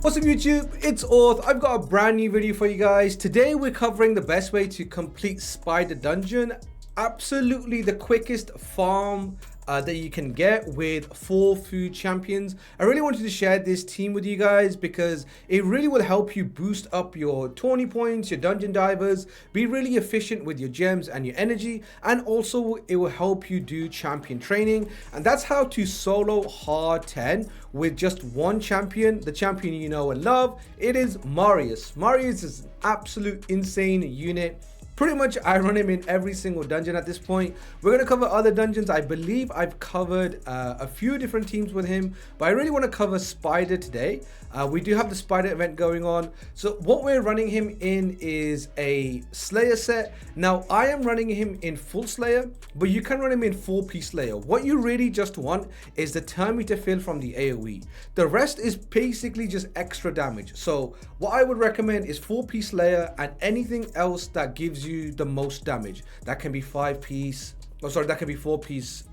What's up YouTube, it's Orth. I've got a brand new video for you guys. Today we're covering the best way to complete Spider Dungeon. Absolutely the quickest farm that you can get with 4 food champions. I really wanted to share this team with you guys because it really will help you boost up your tourney points, your dungeon divers, be really efficient with your gems and your energy, and also it will help you do champion training. And that's how to solo hard 10 with just one champion, the champion you know and love. It is Marius. Marius is an absolute insane unit. Pretty much I run him in every single dungeon at this point. We're going to cover other dungeons. I believe I've covered a few different teams with him, but I really want to cover Spider today. We do have the Spider event going on. So what we're running him in is a Slayer set. Now I am running him in full Slayer, but you can run him in 4-piece Slayer. What you really just want is the turn meter fill from the AoE. The rest is basically just extra damage. So what I would recommend is 4-piece Slayer and anything else that gives you the most damage. That can be 5-piece, that can be 4-piece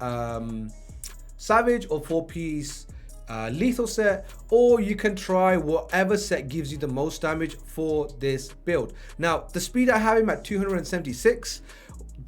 Savage or 4-piece lethal set, or you can try whatever set gives you the most damage for this build. Now the speed I have him at 276.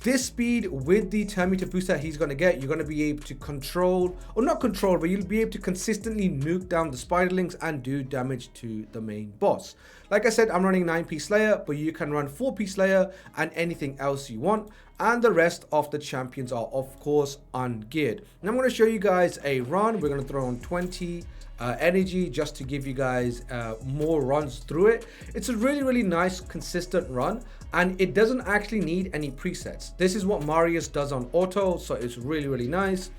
This speed with the turn meter boost that he's going to get, you're going to be able to control, or not control, but you'll be able to consistently nuke down the spiderlings and do damage to the main boss. Like I said, I'm running 9-piece Slayer, but you can run 4-piece Slayer and anything else you want. And the rest of the champions are of course ungeared. And I'm going to show you guys a run. We're going to throw on 20 energy just to give you guys more runs through it. It's a really nice consistent run, and it doesn't actually need any presets. This is what Marius does on auto, so it's really nice.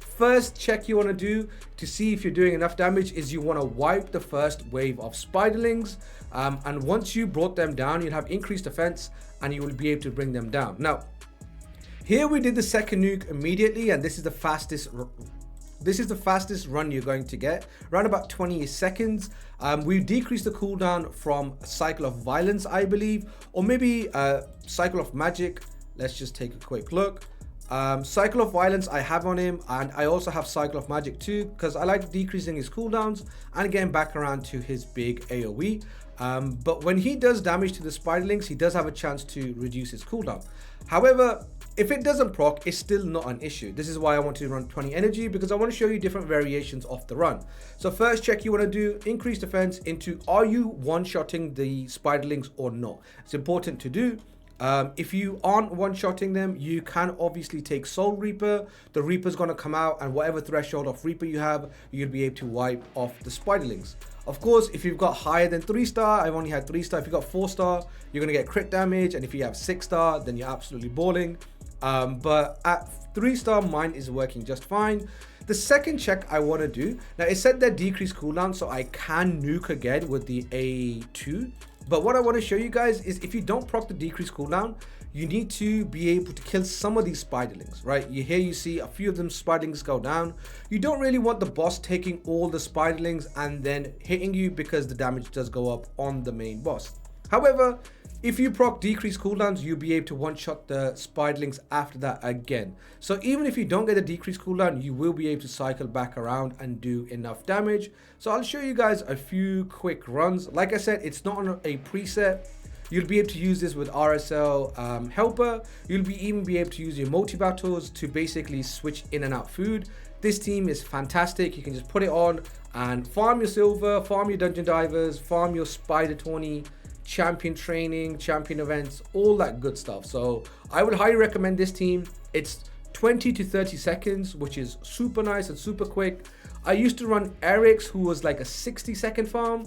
First check you want to do to see if you're doing enough damage is you want to wipe the first wave of spiderlings, and once you brought them down, you'll have increased defense and you will be able to bring them down. Now here we did the second nuke immediately, and this is the fastest run you're going to get, around about 20 seconds. We've decreased the cooldown from Cycle of Violence, I believe, or maybe Cycle of Magic. Let's just take a quick look. Cycle of Violence I have on him, and I also have Cycle of Magic too, because I like decreasing his cooldowns and getting back around to his big AoE. But when he does damage to the spiderlings, he does have a chance to reduce his cooldown. However, if it doesn't proc, it's still not an issue. This is why I want to run 20 energy, because I want to show you different variations of the run. So first check you want to do increase defense into, are you one-shotting the spiderlings or not? It's important to do. If you aren't one-shotting them, you can obviously take Soul Reaper. The Reaper's going to come out, and whatever threshold of Reaper you have, you'll be able to wipe off the spiderlings. Of course, if you've got higher than 3-star, I've only had 3-star. If you've got 4-star, you're going to get crit damage, and if you have 6-star, then you're absolutely balling. But at 3-star, mine is working just fine. The second check I want to do, now it said that decrease cooldown, so I can nuke again with the A2. But what I want to show you guys is if you don't proc the decrease cooldown, you need to be able to kill some of these spiderlings, right? Here you see a few of them spiderlings go down. You don't really want the boss taking all the spiderlings and then hitting you, because the damage does go up on the main boss. However, if you proc decrease cooldowns, you'll be able to one-shot the spiderlings after that again. So even if you don't get a decrease cooldown, you will be able to cycle back around and do enough damage. So I'll show you guys a few quick runs. Like I said, it's not on a preset. You'll be able to use this with RSL Helper. You'll even be able to use your multi-battles to basically switch in and out food. This team is fantastic. You can just put it on and farm your silver, farm your dungeon divers, farm your spider tourney, champion training, champion events, all that good stuff. So I would highly recommend this team. It's 20 to 30 seconds, which is super nice and super quick. I used to run Eric's, who was like a 60-second farm,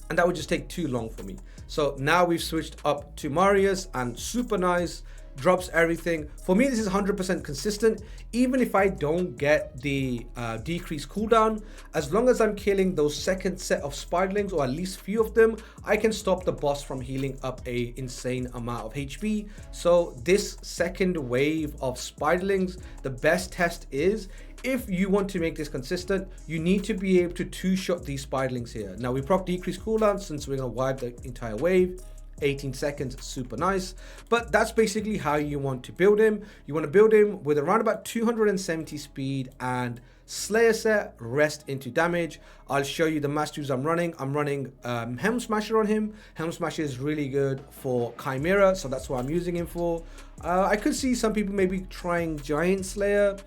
and that would just take too long for me. So now we've switched up to Marius, and super nice, drops everything. For me, this is 100% consistent. Even if I don't get the decreased cooldown, as long as I'm killing those second set of spiderlings, or at least few of them, I can stop the boss from healing up a insane amount of HP. So this second wave of spiderlings, the best test is, if you want to make this consistent, you need to be able to two-shot these spiderlings here. Now we proc decrease cooldown since we're going to wipe the entire wave. 18 seconds, super nice. But that's basically how you want to build him. You want to build him with around about 270 speed and Slayer set, rest into damage. I'll show you the masteries I'm running. I'm running Helm Smasher on him. Helm Smasher is really good for Chimera, so that's what I'm using him for. I could see some people maybe trying Giant Slayer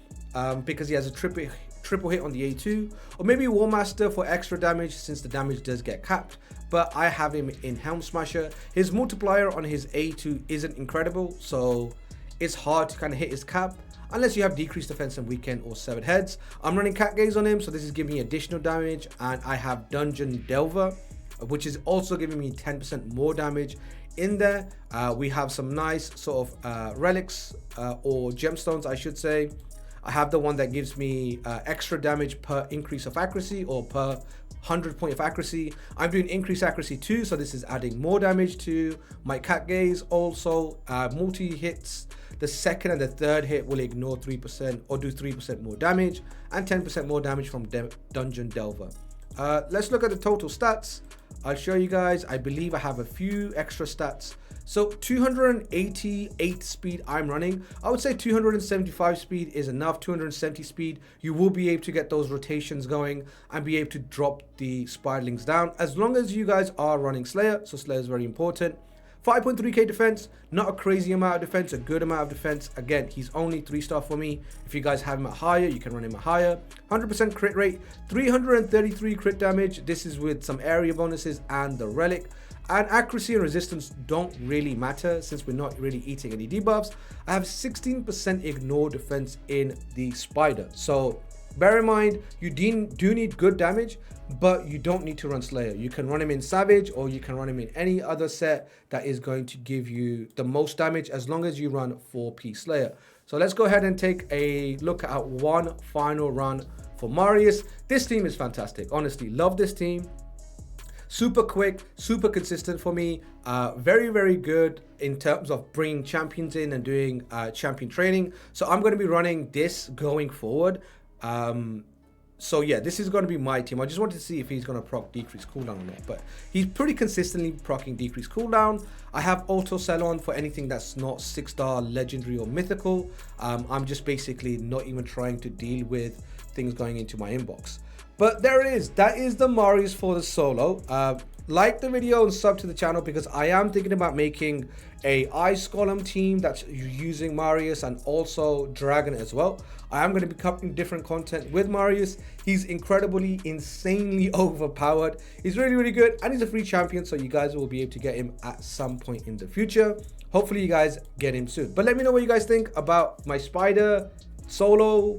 because he has a triple hit on the A2, or maybe War Master for extra damage since the damage does get capped. But I have him in Helm Smasher. His multiplier on his A2 isn't incredible, so it's hard to kind of hit his cap unless you have decreased defense and weekend or severed heads. I'm running Cat Gaze on him, so this is giving me additional damage, and I have Dungeon Delver, which is also giving me 10% more damage in there. We have some nice sort of relics or gemstones, I should say. I have the one that gives me extra damage per increase of accuracy, or per 100 point of accuracy. I'm doing increased accuracy too, so this is adding more damage to my Cat Gaze. Also, multi hits, the second and the third hit will ignore 3% or do 3% more damage, and 10% more damage from Dungeon Delver. Let's look at the total stats. I'll show you guys. I believe I have a few extra stats. So 288 speed I'm running. I would say 275 speed is enough. 270 speed, you will be able to get those rotations going and be able to drop the spiderlings down, as long as you guys are running Slayer. So Slayer is very important. 5.3k defense, not a crazy amount of defense, a good amount of defense. Again, he's only 3-star for me. If you guys have him at higher, you can run him at higher. 100% crit rate, 333 crit damage. This is with some area bonuses and the relic. And accuracy and resistance don't really matter since we're not really eating any debuffs. I have 16% ignore defense in the spider. So bear in mind, you do need good damage, but you don't need to run Slayer. You can run him in Savage, or you can run him in any other set that is going to give you the most damage, as long as you run 4P Slayer. So let's go ahead and take a look at one final run for Marius. This team is fantastic. Honestly, love this team. Super quick, super consistent for me. Very, very good in terms of bringing champions in and doing champion training. So I'm going to be running this going forward. So yeah, this is going to be my team. I just wanted to see if he's going to proc decrease cooldown or not, but he's pretty consistently proccing decrease cooldown. I have auto sell on for anything that's not 6-star, legendary or mythical. I'm just basically not even trying to deal with things going into my inbox. But there it is. That is the Marius for the solo. Like the video and sub to the channel, because I am thinking about making a Ice Golem team that's using Marius and also Dragon as well. I am going to be covering different content with Marius. He's incredibly, insanely overpowered. He's really, really good, and he's a free champion, so you guys will be able to get him at some point in the future. Hopefully you guys get him soon. But let me know what you guys think about my spider solo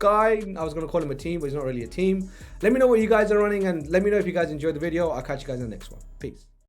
guy. I was going to call him a team, but he's not really a team. Let me know what you guys are running, and let me know if you guys enjoyed the video. I'll catch you guys in the next one. Peace.